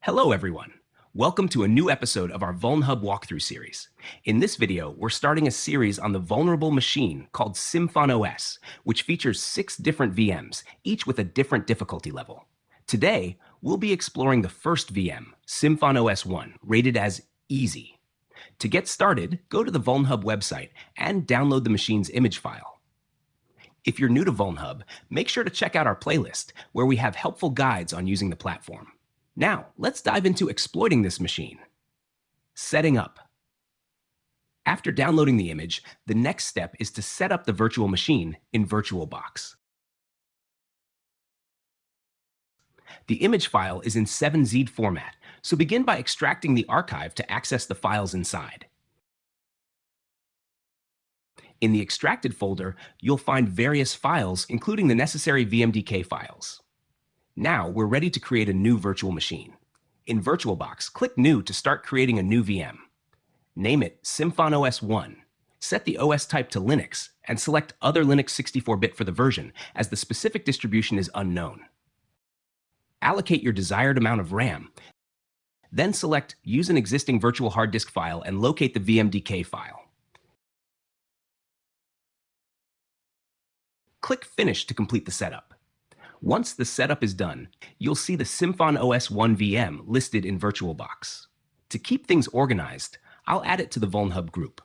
Hello everyone. Welcome to a new episode of our VulnHub walkthrough series. In this video, we're starting a series on the vulnerable machine called Symfonos, which features 6 different VMs, each with a different difficulty level. Today, we'll be exploring the first VM, Symfonos 1, rated as easy. To get started, go to the VulnHub website and download the machine's image file. If you're new to VulnHub, make sure to check out our playlist, where we have helpful guides on using the platform. Now, let's dive into exploiting this machine. Setting up. After downloading the image, the next step is to set up the virtual machine in VirtualBox. The image file is in 7Z format, so begin by extracting the archive to access the files inside. In the extracted folder, you'll find various files, including the necessary VMDK files. Now we're ready to create a new virtual machine. In VirtualBox, click New to start creating a new VM. Name it Symfonos 1. Set the OS type to Linux and select Other Linux 64-bit for the version, as the specific distribution is unknown. Allocate your desired amount of RAM. Then select Use an existing virtual hard disk file and locate the VMDK file. Click Finish to complete the setup. Once the setup is done, you'll see the Symfonos 1 VM listed in VirtualBox. To keep things organized, I'll add it to the VulnHub group.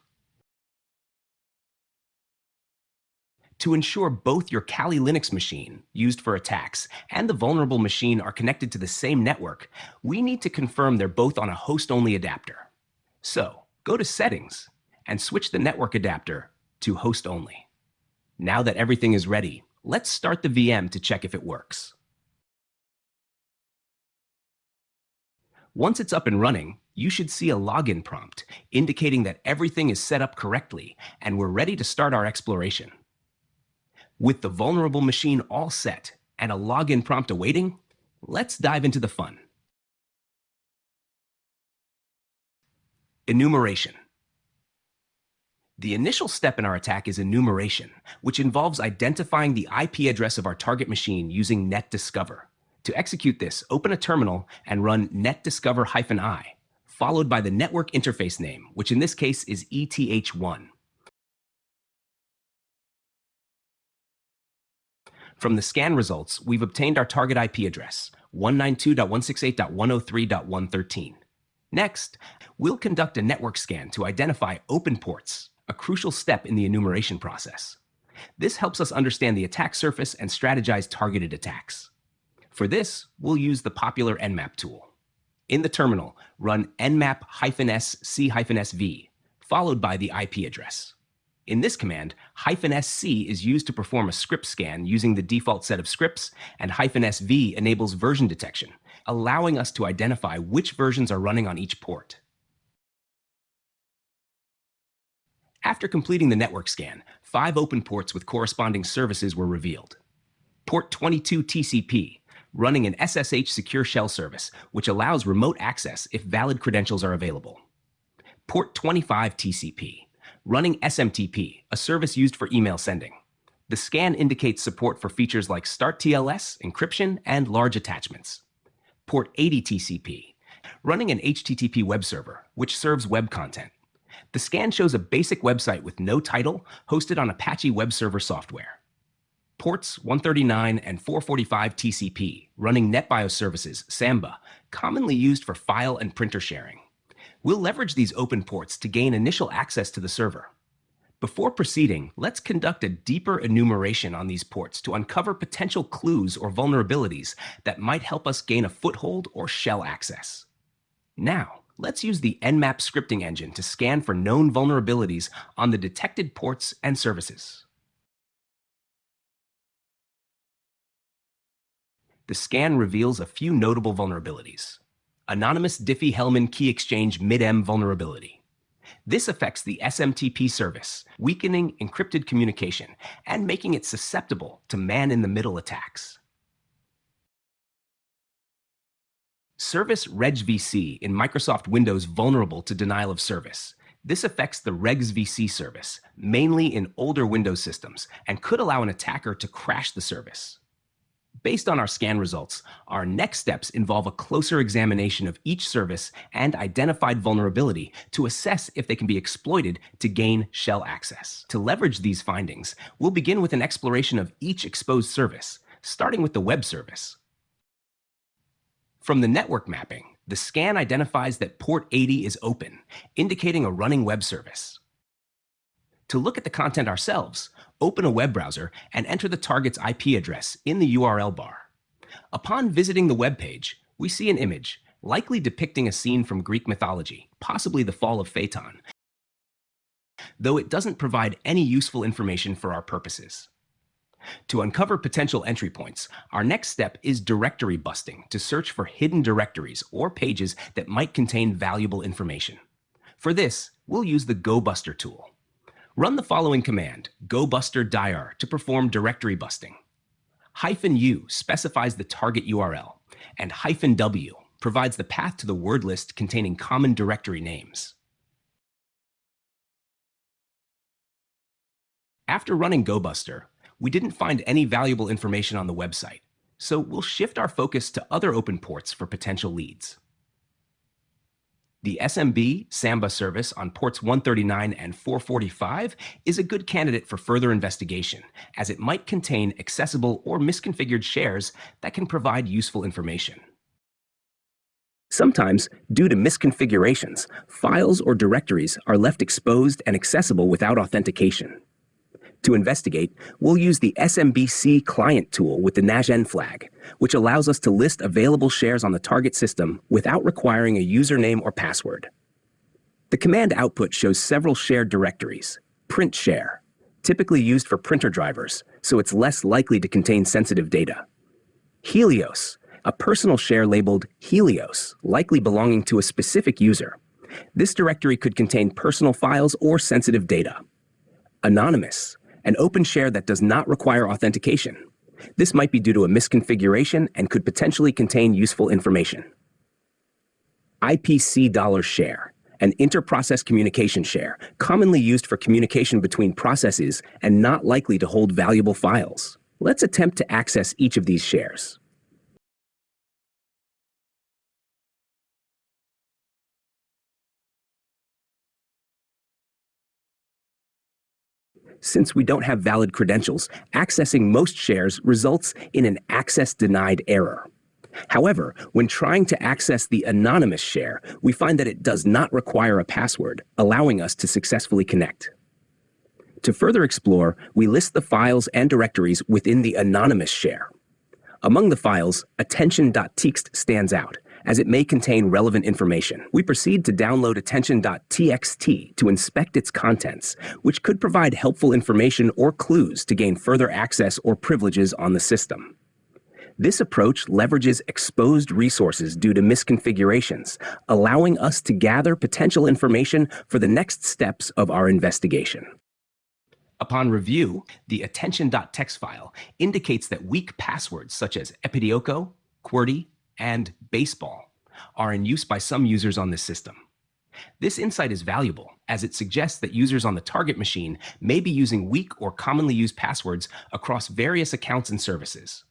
To ensure both your Kali Linux machine, used for attacks, and the vulnerable machine are connected to the same network, we need to confirm they're both on a host-only adapter. So, go to Settings and switch the network adapter to host-only. Now that everything is ready, let's start the VM to check if it works. Once it's up and running, you should see a login prompt indicating that everything is set up correctly and we're ready to start our exploration. With the vulnerable machine all set and a login prompt awaiting, let's dive into the fun. Enumeration. The initial step in our attack is enumeration, which involves identifying the IP address of our target machine using netdiscover. To execute this, open a terminal and run netdiscover-i, followed by the network interface name, which in this case is ETH1. From the scan results, we've obtained our target IP address, 192.168.103.113. Next, we'll conduct a network scan to identify open ports, a crucial step in the enumeration process. This helps us understand the attack surface and strategize targeted attacks. For this, we'll use the popular Nmap tool. In the terminal, run nmap-sc-sv, followed by the IP address. In this command, -sc is used to perform a script scan using the default set of scripts, and -sv enables version detection, allowing us to identify which versions are running on each port. After completing the network scan, 5 open ports with corresponding services were revealed. Port 22 TCP, running an SSH secure shell service, which allows remote access if valid credentials are available. Port 25 TCP, running SMTP, a service used for email sending. The scan indicates support for features like Start TLS, encryption, and large attachments. Port 80 TCP, running an HTTP web server, which serves web content. The scan shows a basic website with no title, hosted on Apache web server software. Ports 139 and 445 TCP, running NetBIOS services, Samba, commonly used for file and printer sharing. We'll leverage these open ports to gain initial access to the server. Before proceeding, let's conduct a deeper enumeration on these ports to uncover potential clues or vulnerabilities that might help us gain a foothold or shell access. Now, let's use the Nmap scripting engine to scan for known vulnerabilities on the detected ports and services. The scan reveals a few notable vulnerabilities. Anonymous Diffie-Hellman key exchange mid-M vulnerability. This affects the SMTP service, weakening encrypted communication and making it susceptible to man-in-the-middle attacks. Service regvc in Microsoft Windows vulnerable to denial of service. This affects the regvc service, mainly in older Windows systems, and could allow an attacker to crash the service. Based on our scan results, our next steps involve a closer examination of each service and identified vulnerability to assess if they can be exploited to gain shell access. To leverage these findings, we'll begin with an exploration of each exposed service, starting with the web service. From the network mapping, the scan identifies that port 80 is open, indicating a running web service. To look at the content ourselves, open a web browser and enter the target's IP address in the URL bar. Upon visiting the web page, we see an image, likely depicting a scene from Greek mythology, possibly the fall of Phaeton, though it doesn't provide any useful information for our purposes. To uncover potential entry points, our next step is directory busting to search for hidden directories or pages that might contain valuable information. For this, we'll use the GoBuster tool. Run the following command, gobuster-dir, to perform directory busting. -u specifies the target URL, and -w provides the path to the word list containing common directory names. After running GoBuster, we didn't find any valuable information on the website, so we'll shift our focus to other open ports for potential leads. The SMB Samba service on ports 139 and 445 is a good candidate for further investigation, as it might contain accessible or misconfigured shares that can provide useful information. Sometimes, due to misconfigurations, files or directories are left exposed and accessible without authentication. To investigate, we'll use the SMBC client tool with the NAJN flag, which allows us to list available shares on the target system without requiring a username or password. The command output shows several shared directories. Print share, typically used for printer drivers, so it's less likely to contain sensitive data. Helios, a personal share labeled Helios, likely belonging to a specific user. This directory could contain personal files or sensitive data. Anonymous, an open share that does not require authentication. This might be due to a misconfiguration and could potentially contain useful information. IPC $share, an inter-process communication share, commonly used for communication between processes and not likely to hold valuable files. Let's attempt to access each of these shares. Since we don't have valid credentials, accessing most shares results in an access denied error. However, when trying to access the anonymous share, we find that it does not require a password, allowing us to successfully connect. To further explore, we list the files and directories within the anonymous share. Among the files, attention.txt stands out, as it may contain relevant information. We proceed to download attention.txt to inspect its contents, which could provide helpful information or clues to gain further access or privileges on the system. This approach leverages exposed resources due to misconfigurations, allowing us to gather potential information for the next steps of our investigation. Upon review, the attention.txt file indicates that weak passwords such as epidioco, QWERTY, and baseball are in use by some users on this system. This insight is valuable, as it suggests that users on the target machine may be using weak or commonly used passwords across various accounts and services.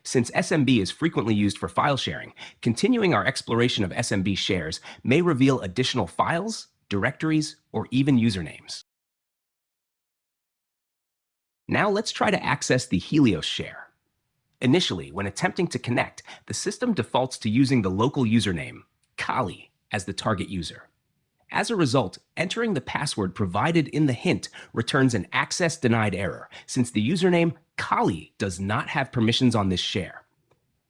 Since SMB is frequently used for file sharing, continuing our exploration of SMB shares may reveal additional files, directories, or even usernames. Now let's try to access the Helios share. Initially, when attempting to connect, the system defaults to using the local username, Kali, as the target user. As a result, entering the password provided in the hint returns an access denied error, since the username Kali does not have permissions on this share.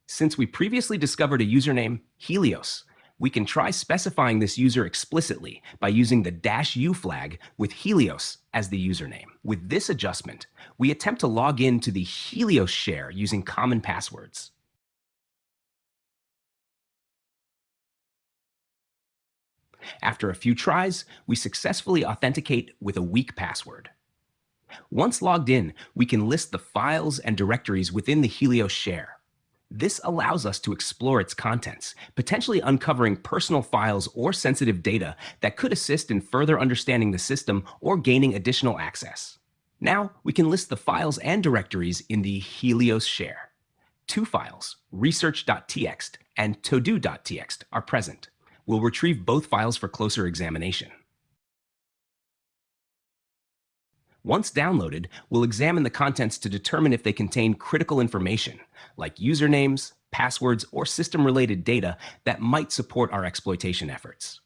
Since we previously discovered a username, Helios, we can try specifying this user explicitly by using the -u flag with Helios as the username. With this adjustment, we attempt to log in to the Helios share using common passwords. After a few tries, we successfully authenticate with a weak password. Once logged in, we can list the files and directories within the Helios share. This allows us to explore its contents, potentially uncovering personal files or sensitive data that could assist in further understanding the system or gaining additional access. Now, we can list the files and directories in the Helios share. two files, research.txt and todo.txt, are present. We'll retrieve both files for closer examination. Once downloaded, we'll examine the contents to determine if they contain critical information, like usernames, passwords, or system-related data that might support our exploitation efforts.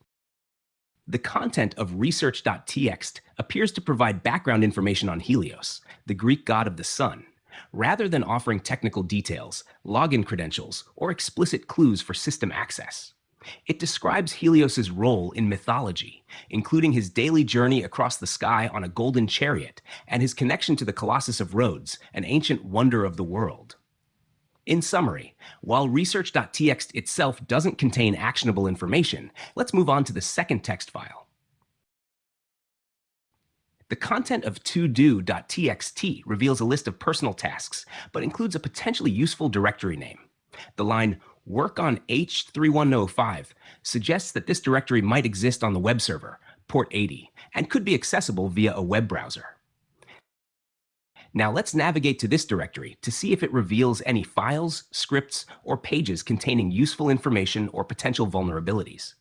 The content of research.txt appears to provide background information on Helios, the Greek god of the sun, rather than offering technical details, login credentials, or explicit clues for system access. It describes Helios's role in mythology, including his daily journey across the sky on a golden chariot and his connection to the Colossus of Rhodes, an ancient wonder of the world. In summary, while research.txt itself doesn't contain actionable information, let's move on to the second text file. The content of todo.txt reveals a list of personal tasks, but includes a potentially useful directory name. The line "work on H3105" suggests that this directory might exist on the web server, port 80, and could be accessible via a web browser. Now let's navigate to this directory to see if it reveals any files, scripts, or pages containing useful information or potential vulnerabilities.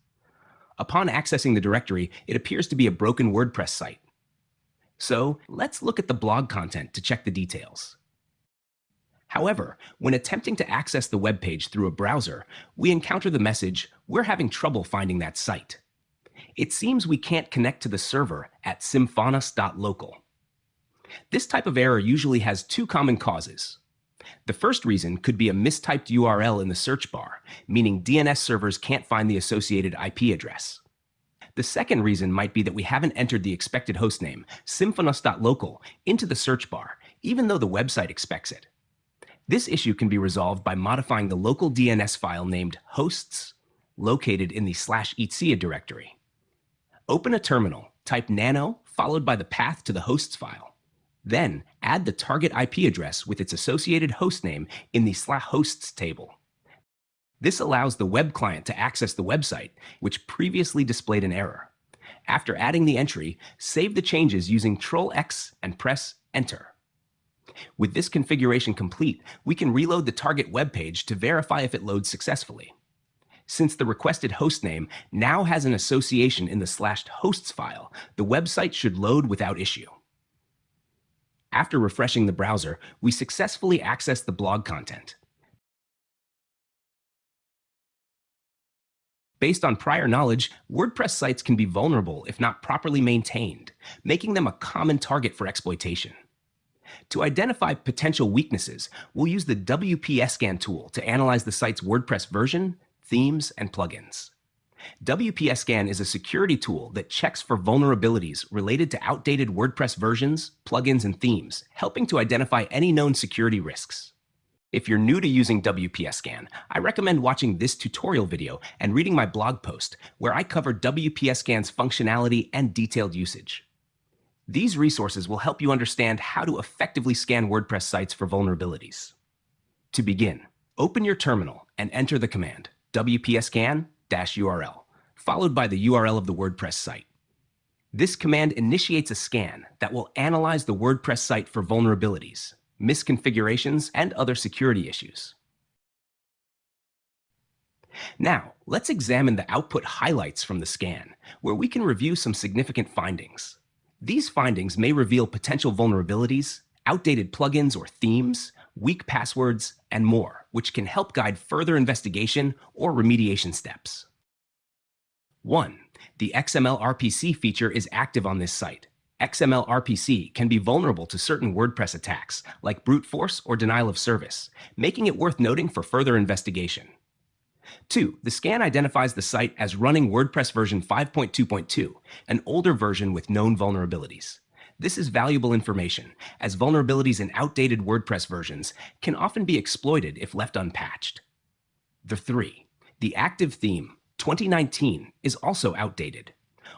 Upon accessing the directory, it appears to be a broken WordPress site. So let's look at the blog content to check the details. However, when attempting to access the web page through a browser, we encounter the message, "We're having trouble finding that site." It seems we can't connect to the server at symfonos.local. This type of error usually has two common causes. The first reason could be a mistyped URL in the search bar, meaning DNS servers can't find the associated IP address. The second reason might be that we haven't entered the expected hostname, symfonos.local, into the search bar, even though the website expects it. This issue can be resolved by modifying the local DNS file named hosts, located in the /etc directory. Open a terminal, type nano, followed by the path to the hosts file. Then add the target IP address with its associated hostname in the /hosts table. This allows the web client to access the website, which previously displayed an error. After adding the entry, save the changes using Ctrl+X and press Enter. With this configuration complete, we can reload the target web page to verify if it loads successfully. Since the requested hostname now has an association in the /hosts file, the website should load without issue. After refreshing the browser, we successfully access the blog content. Based on prior knowledge, WordPress sites can be vulnerable if not properly maintained, making them a common target for exploitation. To identify potential weaknesses, we'll use the WPScan tool to analyze the site's WordPress version, themes, and plugins. WPScan is a security tool that checks for vulnerabilities related to outdated WordPress versions, plugins, and themes, helping to identify any known security risks. If you're new to using WPScan, I recommend watching this tutorial video and reading my blog post, where I cover WPScan's functionality and detailed usage. These resources will help you understand how to effectively scan WordPress sites for vulnerabilities. To begin, open your terminal and enter the command wpscan-url, followed by the URL of the WordPress site. This command initiates a scan that will analyze the WordPress site for vulnerabilities, misconfigurations, and other security issues. Now, let's examine the output highlights from the scan, where we can review some significant findings. These findings may reveal potential vulnerabilities, outdated plugins or themes, weak passwords, and more, which can help guide further investigation or remediation steps. 1. The XML-RPC feature is active on this site. XML-RPC can be vulnerable to certain WordPress attacks, like brute force or denial of service, making it worth noting for further investigation. 2. The scan identifies the site as running WordPress version 5.2.2, an older version with known vulnerabilities. This is valuable information, as vulnerabilities in outdated WordPress versions can often be exploited if left unpatched. 3. The active theme, 2019, is also outdated.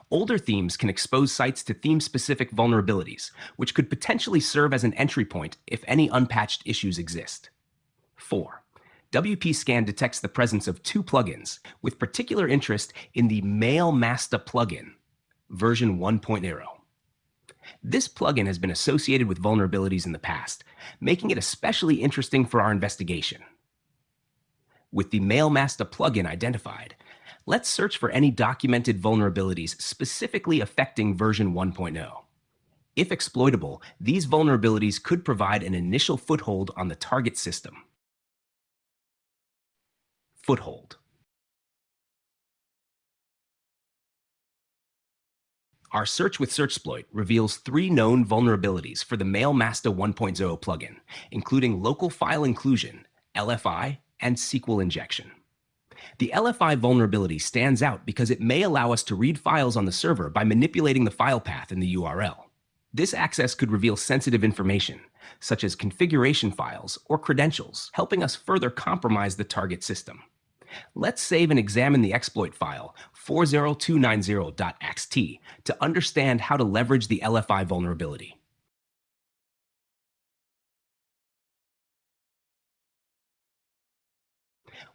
Older themes can expose sites to theme-specific vulnerabilities, which could potentially serve as an entry point if any unpatched issues exist. 4. WPScan detects the presence of 2 plugins, with particular interest in the Mail Masta plugin, version 1.0. This plugin has been associated with vulnerabilities in the past, making it especially interesting for our investigation. With the MailMaster plugin identified, let's search for any documented vulnerabilities specifically affecting version 1.0. If exploitable, these vulnerabilities could provide an initial foothold on the target system. Foothold. Our Search with Searchsploit reveals 3 known vulnerabilities for the MailMaster 1.0 plugin, including local file inclusion, LFI, and SQL injection. The LFI vulnerability stands out because it may allow us to read files on the server by manipulating the file path in the URL. This access could reveal sensitive information, such as configuration files or credentials, helping us further compromise the target system. Let's save and examine the exploit file 40290.xt to understand how to leverage the LFI vulnerability.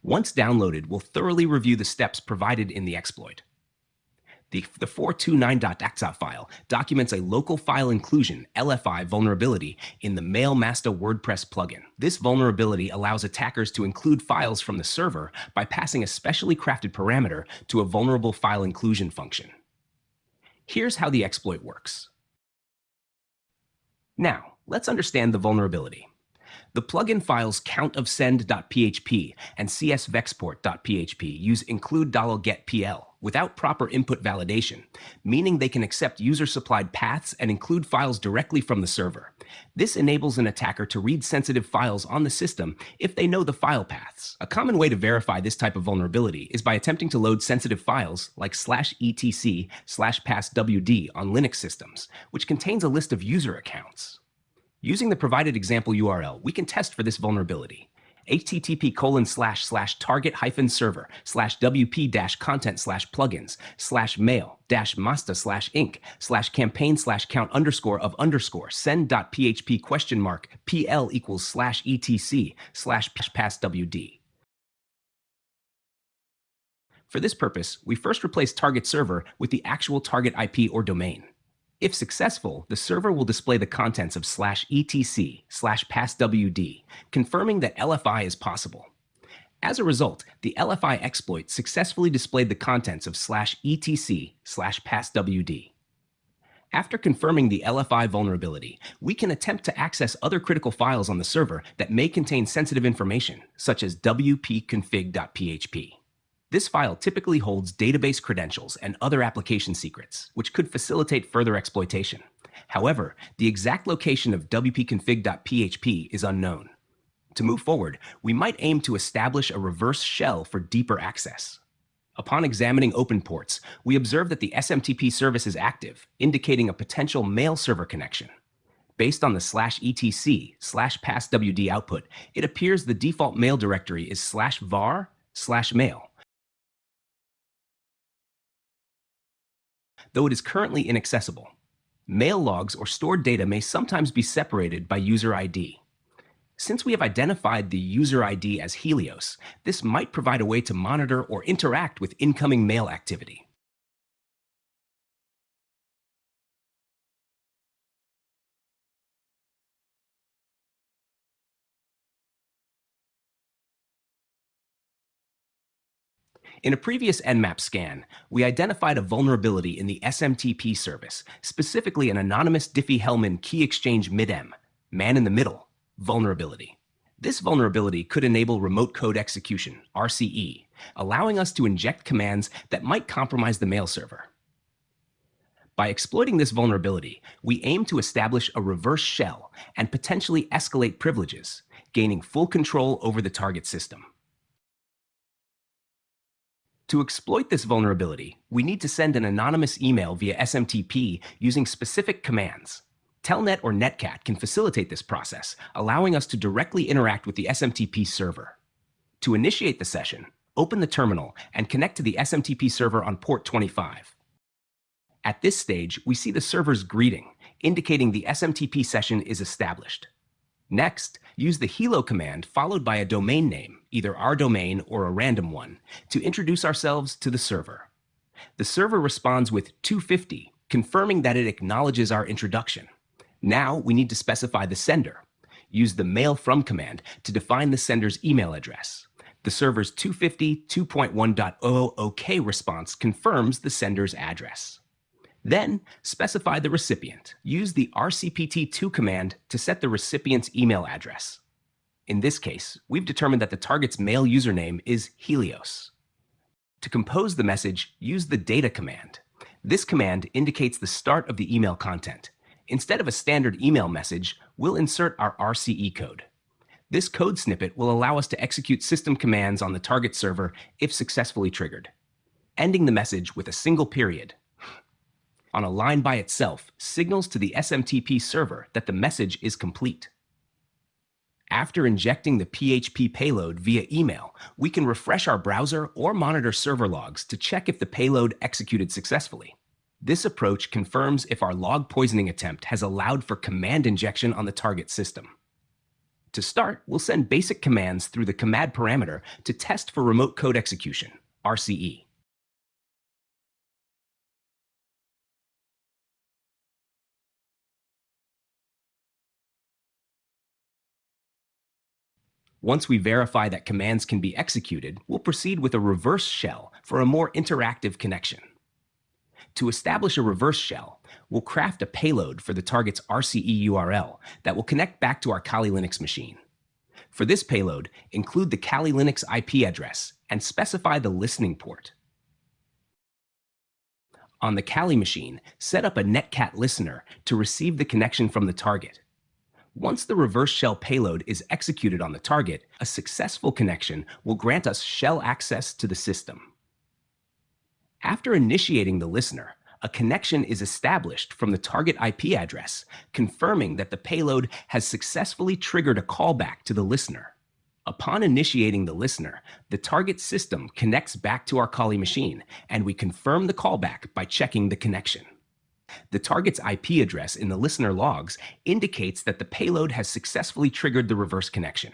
Once downloaded, we'll thoroughly review the steps provided in the exploit. The 429.xt file documents a local file inclusion (LFI) vulnerability in the MailMaster WordPress plugin. This vulnerability allows attackers to include files from the server by passing a specially crafted parameter to a vulnerable file inclusion function. Here's how the exploit works. Now, let's understand the vulnerability. The plugin files countofsend.php and csvexport.php use include$getpl without proper input validation, meaning they can accept user-supplied paths and include files directly from the server. This enables an attacker to read sensitive files on the system if they know the file paths. A common way to verify this type of vulnerability is by attempting to load sensitive files like /etc/passwd on Linux systems, which contains a list of user accounts. Using the provided example URL, we can test for this vulnerability. http://target-server/wp-content/plugins/mail-master/inc/campaign/count_of_send.php?/pl=/etc/passwd. For this purpose, we first replace target server with the actual target IP or domain. If successful, the server will display the contents of /etc/passwd, confirming that LFI is possible. As a result, the LFI exploit successfully displayed the contents of /etc/passwd. After confirming the LFI vulnerability, we can attempt to access other critical files on the server that may contain sensitive information, such as wp-config.php. This file typically holds database credentials and other application secrets, which could facilitate further exploitation. However, the exact location of wp-config.php is unknown. To move forward, we might aim to establish a reverse shell for deeper access. Upon examining open ports, we observe that the SMTP service is active, indicating a potential mail server connection. Based on the /etc/passwd output, it appears the default mail directory is /var/mail. Though it is currently inaccessible. Mail logs or stored data may sometimes be separated by user ID. Since we have identified the user ID as Helios, this might provide a way to monitor or interact with incoming mail activity. In a previous Nmap scan, we identified a vulnerability in the SMTP service, specifically an anonymous Diffie-Hellman key exchange mid-M, man-in-the-middle, vulnerability. This vulnerability could enable remote code execution, RCE, allowing us to inject commands that might compromise the mail server. By exploiting this vulnerability, we aim to establish a reverse shell and potentially escalate privileges, gaining full control over the target system. To exploit this vulnerability, we need to send an anonymous email via SMTP using specific commands. Telnet or Netcat can facilitate this process, allowing us to directly interact with the SMTP server. To initiate the session, open the terminal and connect to the SMTP server on port 25. At this stage, we see the server's greeting, indicating the SMTP session is established. Next, use the hello command followed by a domain name, either our domain or a random one, to introduce ourselves to the server. The server responds with 250 confirming that it acknowledges our introduction. Now we need to specify the sender. Use the mail from command to define the sender's email address. The server's 250.2.1.0 OK response confirms the sender's address. Then, specify the recipient. Use the rcpt2 command to set the recipient's email address. In this case, we've determined that the target's mail username is Helios. To compose the message, use the data command. This command indicates the start of the email content. Instead of a standard email message, we'll insert our RCE code. This code snippet will allow us to execute system commands on the target server if successfully triggered. Ending the message with a single period on a line by itself signals to the SMTP server that the message is complete. After injecting the PHP payload via email, we can refresh our browser or monitor server logs to check if the payload executed successfully. This approach confirms if our log poisoning attempt has allowed for command injection on the target system. To start, we'll send basic commands through the command parameter to test for remote code execution, RCE. Once we verify that commands can be executed, we'll proceed with a reverse shell for a more interactive connection. To establish a reverse shell, we'll craft a payload for the target's RCE URL that will connect back to our Kali Linux machine. For this payload, include the Kali Linux IP address and specify the listening port. On the Kali machine, set up a netcat listener to receive the connection from the target. Once the reverse shell payload is executed on the target, a successful connection will grant us shell access to the system. After initiating the listener, a connection is established from the target IP address, confirming that the payload has successfully triggered a callback to the listener. Upon initiating the listener, the target system connects back to our Kali machine, and we confirm the callback by checking the connection. The target's IP address in the listener logs indicates that the payload has successfully triggered the reverse connection.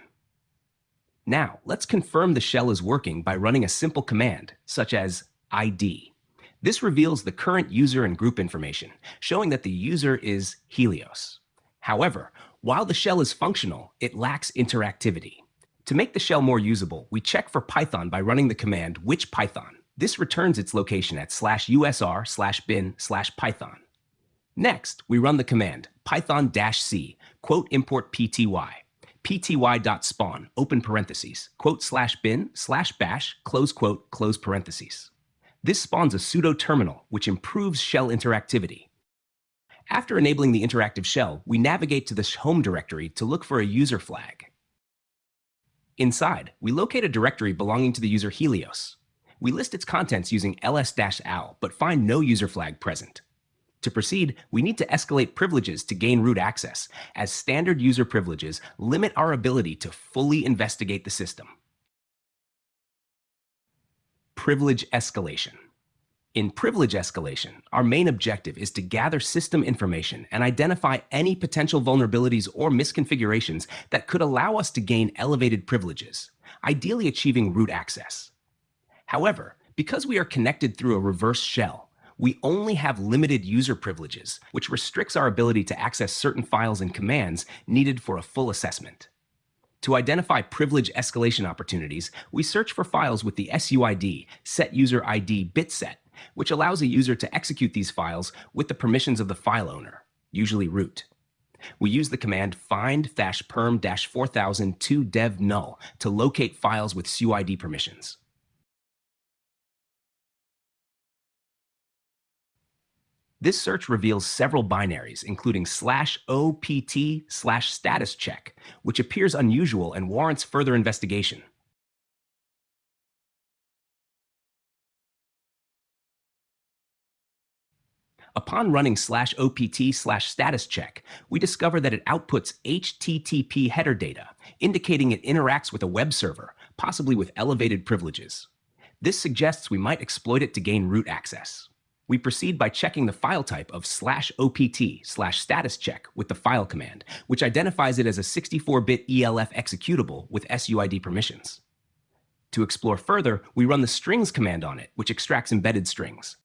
Now, let's confirm the shell is working by running a simple command, such as ID. This reveals the current user and group information, showing that the user is Helios. However, while the shell is functional, it lacks interactivity. To make the shell more usable, we check for Python by running the command which Python. This returns its location at /usr/bin/python. Next, we run the command python-c, quote import pty, pty.spawn, open parentheses, quote/bin/bash, close quote, close parentheses. This spawns a pseudo terminal, which improves shell interactivity. After enabling the interactive shell, we navigate to the home directory to look for a user flag. Inside, we locate a directory belonging to the user Helios. We list its contents using ls-al, but find no user flag present. To proceed, we need to escalate privileges to gain root access, as standard user privileges limit our ability to fully investigate the system. Privilege escalation. In privilege escalation, our main objective is to gather system information and identify any potential vulnerabilities or misconfigurations that could allow us to gain elevated privileges, ideally achieving root access. However, because we are connected through a reverse shell, we only have limited user privileges, which restricts our ability to access certain files and commands needed for a full assessment. To identify privilege escalation opportunities, we search for files with the SUID, set user ID bit set, which allows a user to execute these files with the permissions of the file owner, usually root. We use the command find-perm-4000 dev-null to locate files with SUID permissions. This search reveals several binaries, including /opt/status check, which appears unusual and warrants further investigation. Upon running /opt/status check, we discover that it outputs HTTP header data, indicating it interacts with a web server, possibly with elevated privileges. This suggests we might exploit it to gain root access. We proceed by checking the file type of /opt/status check with the file command, which identifies it as a 64-bit ELF executable with SUID permissions. To explore further, we run the strings command on it, which extracts embedded strings.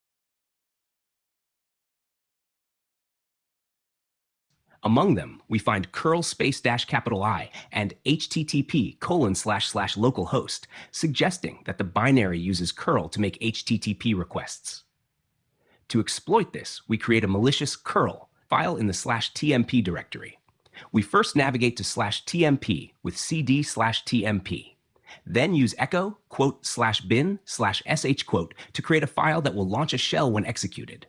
Among them, we find curl space dash capital I and http://localhost, suggesting that the binary uses curl to make HTTP requests. To exploit this, we create a malicious curl file in the /tmp directory. We first navigate to /tmp with cd/tmp. Then use echo /bin/sh to create a file that will launch a shell when executed.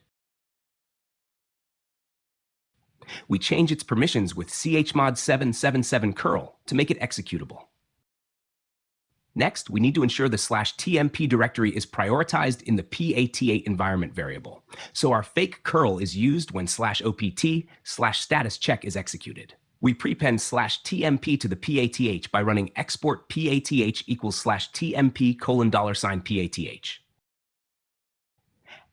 We change its permissions with chmod 777 curl to make it executable. Next, we need to ensure the /tmp directory is prioritized in the PAT8 environment variable, so our fake curl is used when /opt/status check is executed. We prepend /tmp to the PATH by running export PATH equals /tmp:$PATH.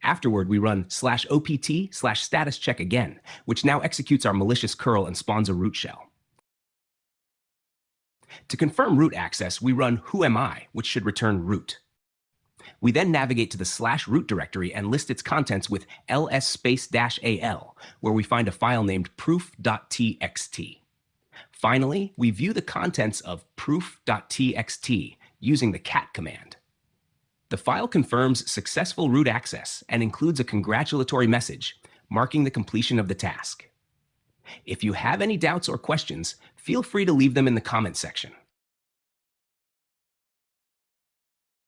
Afterward, we run /opt/status check again, which now executes our malicious curl and spawns a root shell. To confirm root access, we run whoami, which should return root. We then navigate to the /root directory and list its contents with ls-al, where we find a file named proof.txt. Finally, we view the contents of proof.txt using the cat command. The file confirms successful root access and includes a congratulatory message, marking the completion of the task. If you have any doubts or questions, feel free to leave them in the comment section.